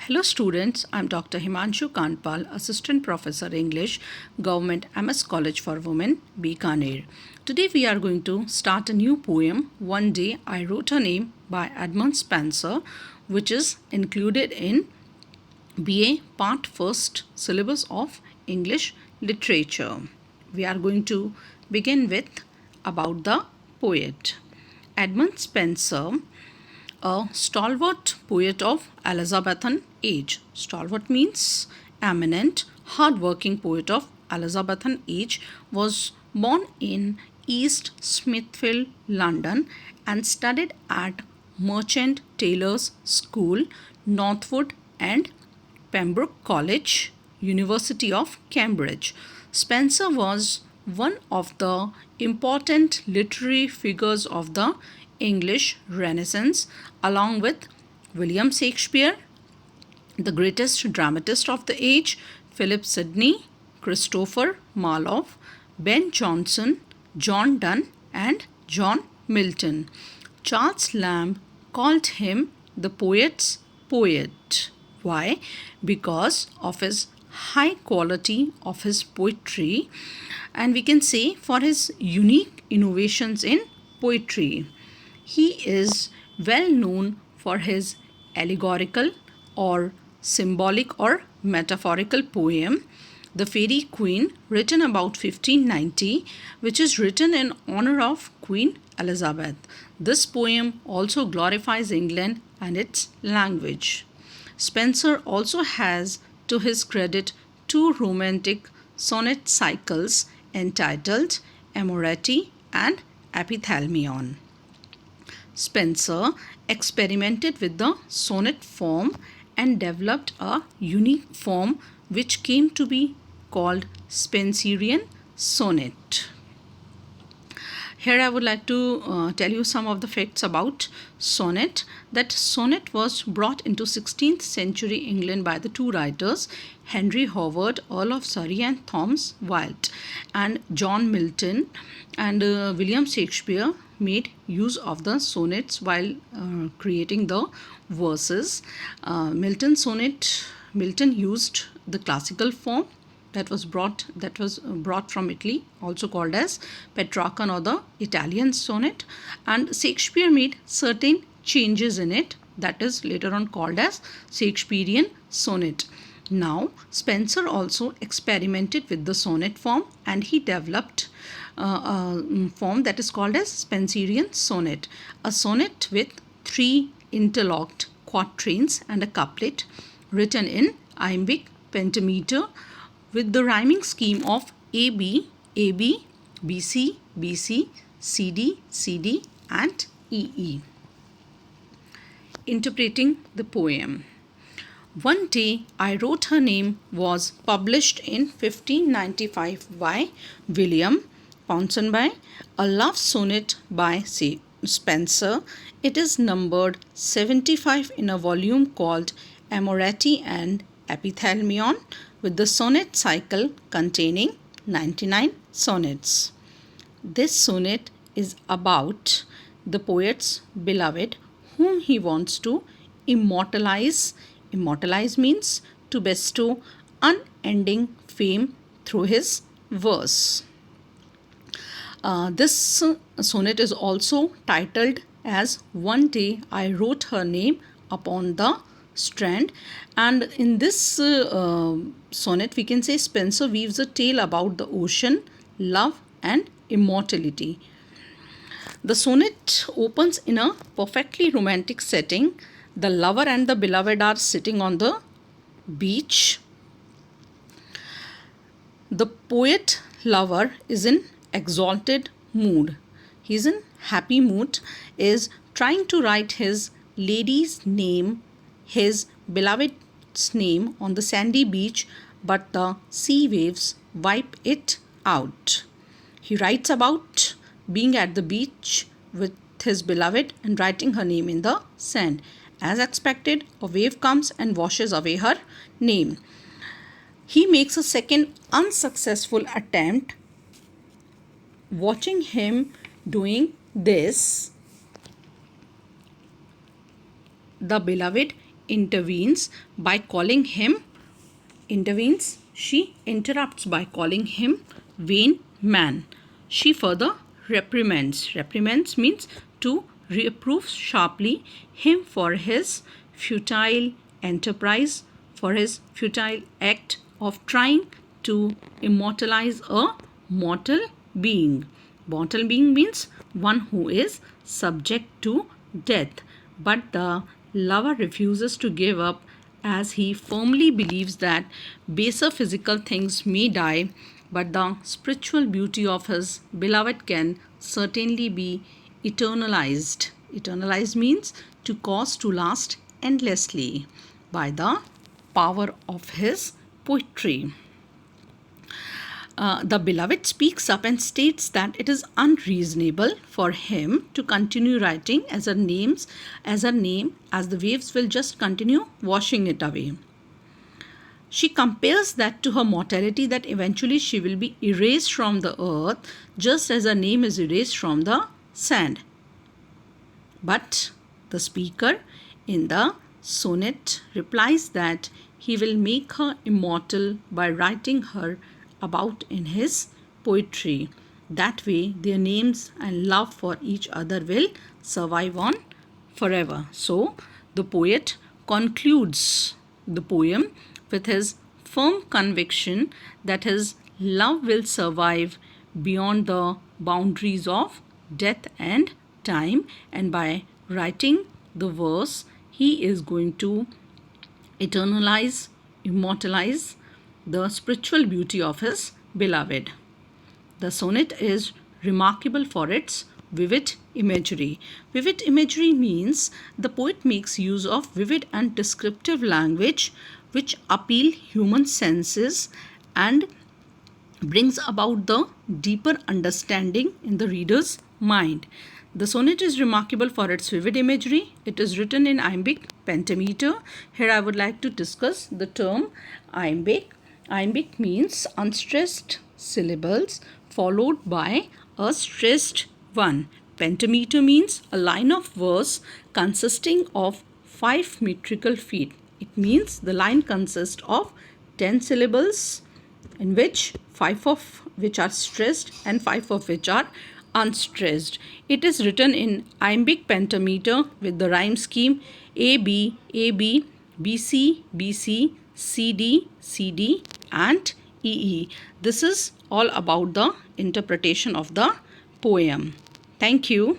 Hello students, I'm Dr. Himanshu Kanpal, Assistant Professor English, Government MS College for Women, Bikaner. Today we are going to start a new poem, One Day I Wrote a Name by Edmund Spenser, which is included in BA Part 1st Syllabus of English Literature. We are going to begin with about the poet. Edmund Spenser, a stalwart poet of Elizabethan age. Stalwart means eminent, hard-working poet of Elizabethan age, was born in East Smithfield, London, and studied at Merchant Taylors' School, Northwood, and Pembroke College, University of Cambridge. Spenser was one of the important literary figures of the English Renaissance, along with William Shakespeare, the greatest dramatist of the age, Philip Sidney, Christopher Marlowe, Ben Jonson, John Donne, and John Milton. Charles Lamb called him the poet's poet. Why? Because of his high quality of his poetry, and we can say for his unique innovations in poetry. He is well known for his allegorical or symbolic or metaphorical poem, The Fairy Queen, written about 1590, which is written in honor of Queen Elizabeth. This poem also glorifies England and its language. Spenser also has to his credit two romantic sonnet cycles entitled Amoretti and Epithalamion. Spenser experimented with the sonnet form and developed a unique form which came to be called Spenserian sonnet. Here I would like to tell you some of the facts about sonnet. That sonnet was brought into 16th century England by the two writers Henry Howard, Earl of Surrey, and Thomas Wyatt, and John Milton and William Shakespeare made use of the sonnets while creating the verses. Milton used the classical form that was brought from Italy, also called as Petrarchan or the Italian sonnet, and Shakespeare made certain changes in it, that is later on called as Shakespearean sonnet. Now Spenser also experimented with the sonnet form and he developed a form that is called as Spenserian sonnet, a sonnet with three interlocked quatrains and a couplet written in iambic pentameter with the rhyming scheme of AB, AB, BC, BC, CD, CD, and EE. Interpreting the poem. One Day I Wrote Her Name was published in 1595 by William Ponsonby, a love sonnet by Spenser. It is numbered 75 in a volume called Amoretti and Epithalamion, with the sonnet cycle containing 99 sonnets. This sonnet is about the poet's beloved whom he wants to immortalize. Immortalize means to bestow unending fame through his verse. This sonnet is also titled as One Day I Wrote Her Name Upon the Strand, and in this sonnet we can say Spenser weaves a tale about the ocean, love, and immortality. The sonnet opens in a perfectly romantic setting. The lover and the beloved are sitting on the beach. The poet lover is in exalted mood. He is in happy mood, is trying to write his lady's name, his beloved's name, on the sandy beach, but the sea waves wipe it out. He writes about being at the beach with his beloved and writing her name in the sand. As expected, a wave comes and washes away her name. He makes a second unsuccessful attempt. Watching him doing this, the beloved intervenes by calling him she interrupts by calling him vain man. She further reprimands. Reprimands means to reprove sharply him for his futile enterprise, for his futile act of trying to immortalize a mortal being. Mortal being means one who is subject to death, but the lover refuses to give up as he firmly believes that baser physical things may die, but the spiritual beauty of his beloved can certainly be eternalized. Eternalized means to cause to last endlessly by the power of his poetry. The beloved speaks up and states that it is unreasonable for him to continue writing as her name, as the waves will just continue washing it away. She compares that to her mortality, that eventually she will be erased from the earth just as her name is erased from the sand. But the speaker in the sonnet replies that he will make her immortal by writing her about in his poetry. That way, their names and love for each other will survive on forever. So, the poet concludes the poem with his firm conviction that his love will survive beyond the boundaries of death and time, and by writing the verse, he is going to eternalize, immortalize the spiritual beauty of his beloved. The sonnet is remarkable for its vivid imagery. Vivid imagery means the poet makes use of vivid and descriptive language which appeal human senses and brings about the deeper understanding in the reader's mind. The sonnet is remarkable for its vivid imagery. It is written in iambic pentameter. Here I would like to discuss the term iambic. Iambic means unstressed syllables followed by a stressed one. Pentameter means a line of verse consisting of 5 metrical feet. It means the line consists of 10 syllables in which 5 of which are stressed and 5 of which are unstressed. It is written in iambic pentameter with the rhyme scheme AB, AB, BC, BC, CD, CD and EE. This is all about the interpretation of the poem. Thank you.